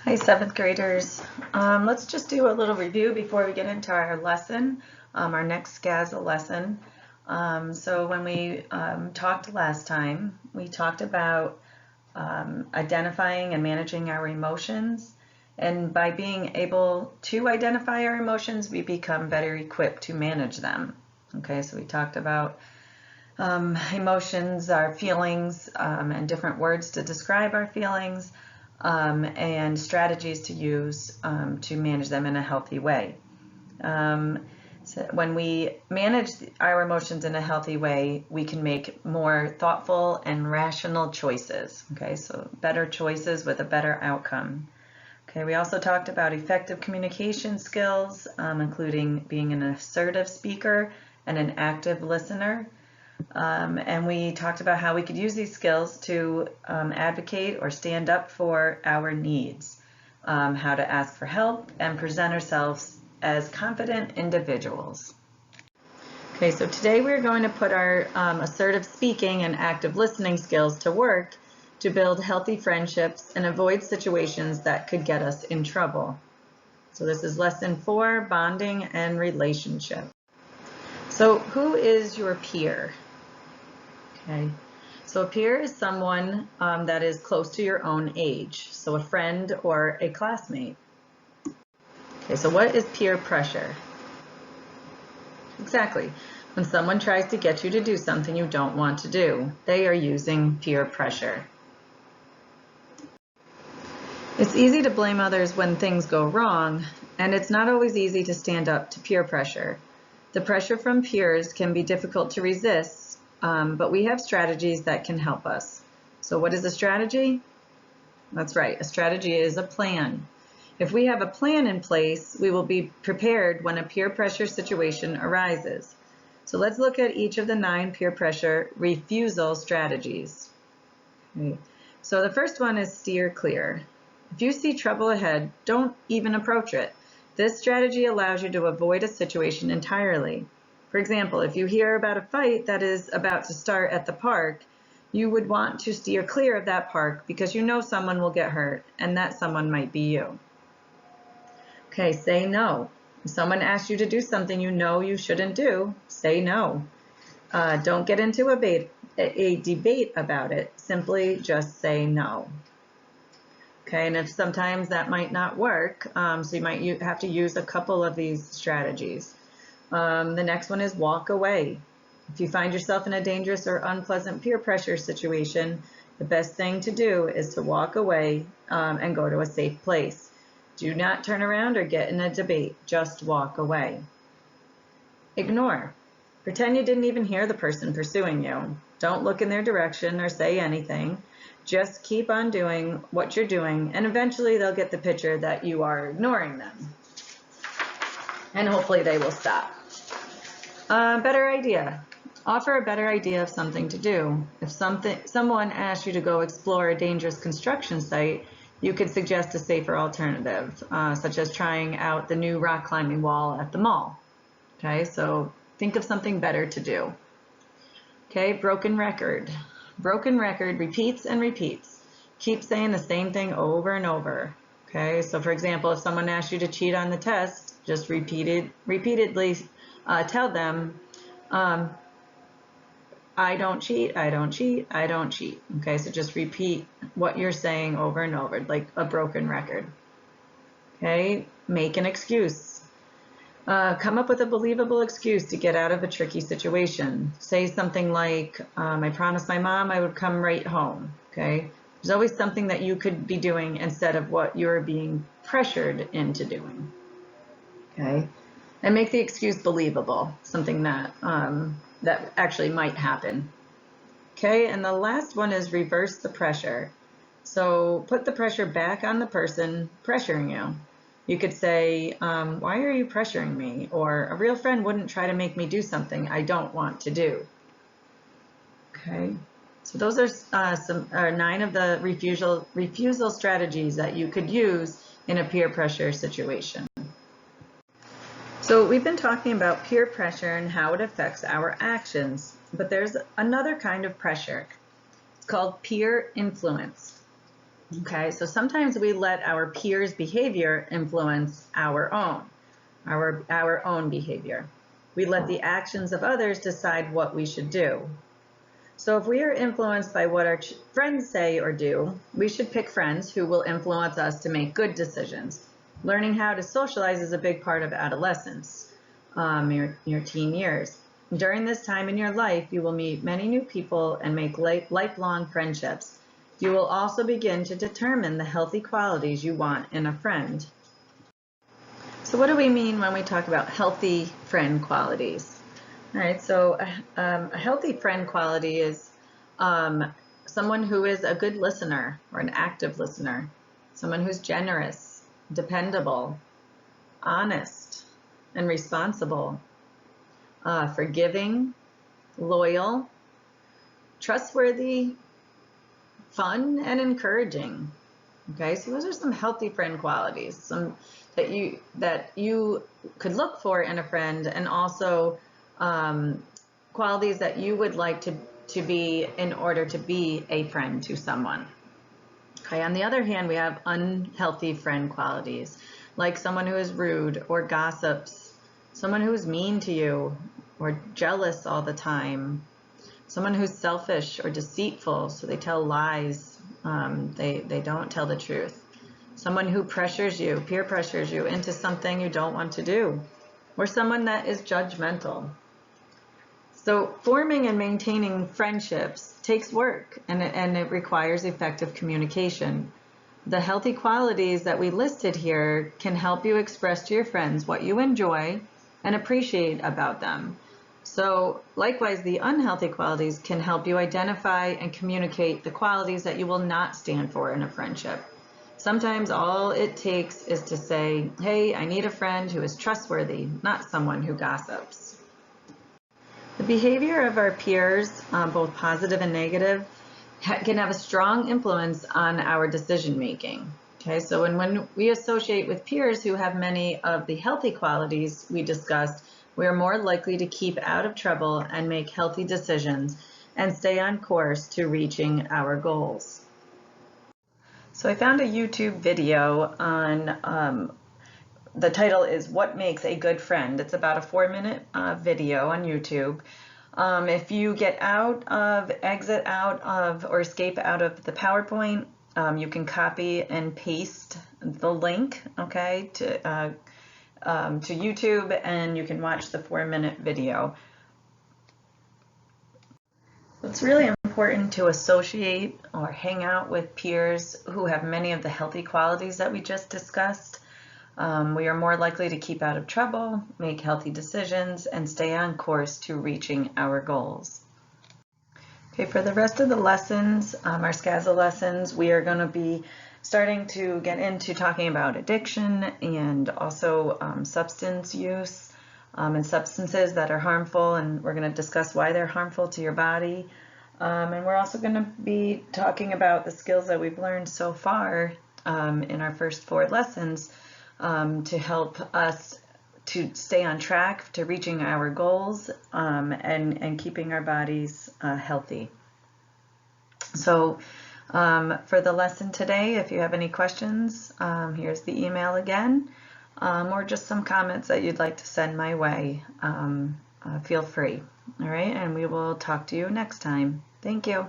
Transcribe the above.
Hi, seventh graders. Let's just do a little review before we get into our lesson, our next SCASA lesson. So when we talked last time, we talked about identifying and managing our emotions. And by being able to identify our emotions, we become better equipped to manage them. Okay, so we talked about emotions, our feelings, and different words to describe our feelings. And strategies to use to manage them in a healthy way. So when we manage our emotions in a healthy way, we can make more thoughtful and rational choices. Okay, so better choices with a better outcome. Okay, we also talked about effective communication skills, including being an assertive speaker and an active listener. And we talked about how we could use these skills to advocate or stand up for our needs, how to ask for help and present ourselves as confident individuals. Okay, so today we're going to put our assertive speaking and active listening skills to work to build healthy friendships and avoid situations that could get us in trouble. So this is lesson 4, bonding and relationship. So who is your peer? Okay, so a peer is someone that is close to your own age, so a friend or a classmate. Okay, so what is peer pressure? Exactly, when someone tries to get you to do something you don't want to do, they are using peer pressure. It's easy to blame others when things go wrong, and it's not always easy to stand up to peer pressure. The pressure from peers can be difficult to resist, but we have strategies that can help us. So what is a strategy? That's right, a strategy is a plan. If we have a plan in place, we will be prepared when a peer pressure situation arises. So let's look at each of the 9 peer pressure refusal strategies. Okay. So the first one is steer clear. If you see trouble ahead, don't even approach it. This strategy allows you to avoid a situation entirely. For example, if you hear about a fight that is about to start at the park, you would want to steer clear of that park because you know someone will get hurt, and that someone might be you. Okay, say no. If someone asks you to do something you know you shouldn't do, say no. Don't get into a debate about it. Simply just say no. Okay, and if sometimes that might not work, so you might have to use a couple of these strategies. The next one is walk away. If you find yourself in a dangerous or unpleasant peer pressure situation, the best thing to do is to walk away and go to a safe place. Do not turn around or get in a debate, just walk away. Ignore. Pretend you didn't even hear the person pursuing you. Don't look in their direction or say anything. Just keep on doing what you're doing, and eventually they'll get the picture that you are ignoring them. And hopefully they will stop. Better idea. Offer a better idea of something to do. If someone asks you to go explore a dangerous construction site, you could suggest a safer alternative, such as trying out the new rock climbing wall at the mall. Okay, so think of something better to do. Okay, broken record. Broken record repeats and repeats. Keep saying the same thing over and over. Okay, so for example, if someone asks you to cheat on the test, just repeatedly tell them, I don't cheat, I don't cheat, I don't cheat. Okay, so just repeat what you're saying over and over, like a broken record. Okay, make an excuse. Come up with a believable excuse to get out of a tricky situation. Say something like, I promised my mom I would come right home. Okay, there's always something that you could be doing instead of what you're being pressured into doing. Okay, and make the excuse believable, something that that actually might happen. Okay, and the last one is reverse the pressure. So put the pressure back on the person pressuring you. You could say, why are you pressuring me? Or a real friend wouldn't try to make me do something I don't want to do. Okay, so those are 9 of the refusal strategies that you could use in a peer pressure situation. So we've been talking about peer pressure and how it affects our actions, but there's another kind of pressure. It's called peer influence. Okay, so sometimes we let our peers' behavior influence our own behavior. We let the actions of others decide what we should do. So if we are influenced by what our friends say or do, we should pick friends who will influence us to make good decisions. Learning how to socialize is a big part of adolescence, your teen years. During this time in your life, you will meet many new people and make lifelong friendships. You will also begin to determine the healthy qualities you want in a friend. So what do we mean when we talk about healthy friend qualities? All right, so a healthy friend quality is someone who is a good listener or an active listener, someone who's generous, dependable, honest, and responsible, forgiving, loyal, trustworthy, fun, and encouraging. Okay, so those are some healthy friend qualities, some that you could look for in a friend, and also qualities that you would like to be in order to be a friend to someone. Okay, on the other hand, we have unhealthy friend qualities, like someone who is rude or gossips, someone who is mean to you or jealous all the time, someone who's selfish or deceitful, so they tell lies, they don't tell the truth. Someone who peer pressures you into something you don't want to do, or someone that is judgmental. So forming and maintaining friendships takes work, and it requires effective communication. The healthy qualities that we listed here can help you express to your friends what you enjoy and appreciate about them. So likewise, the unhealthy qualities can help you identify and communicate the qualities that you will not stand for in a friendship. Sometimes all it takes is to say, hey, I need a friend who is trustworthy, not someone who gossips. The behavior of our peers, both positive and negative, can have a strong influence on our decision making. Okay, so when we associate with peers who have many of the healthy qualities we discussed, we are more likely to keep out of trouble and make healthy decisions and stay on course to reaching our goals. So I found a YouTube video on, the title is What Makes a Good Friend. It's about a 4-minute video on YouTube. If you exit out of, or escape out of the PowerPoint, you can copy and paste the link, okay, to YouTube, and you can watch the 4-minute video. It's really important to associate or hang out with peers who have many of the healthy qualities that we just discussed. We are more likely to keep out of trouble, make healthy decisions, and stay on course to reaching our goals. Okay, for the rest of the lessons, our SCASA lessons, we are going to be starting to get into talking about addiction and also substance use and substances that are harmful, and we're going to discuss why they're harmful to your body. And we're also going to be talking about the skills that we've learned so far in our first 4 lessons to help us to stay on track to reaching our goals and keeping our bodies healthy. So for the lesson today, if you have any questions, here's the email again, or just some comments that you'd like to send my way, feel free. All right, and we will talk to you next time. Thank you.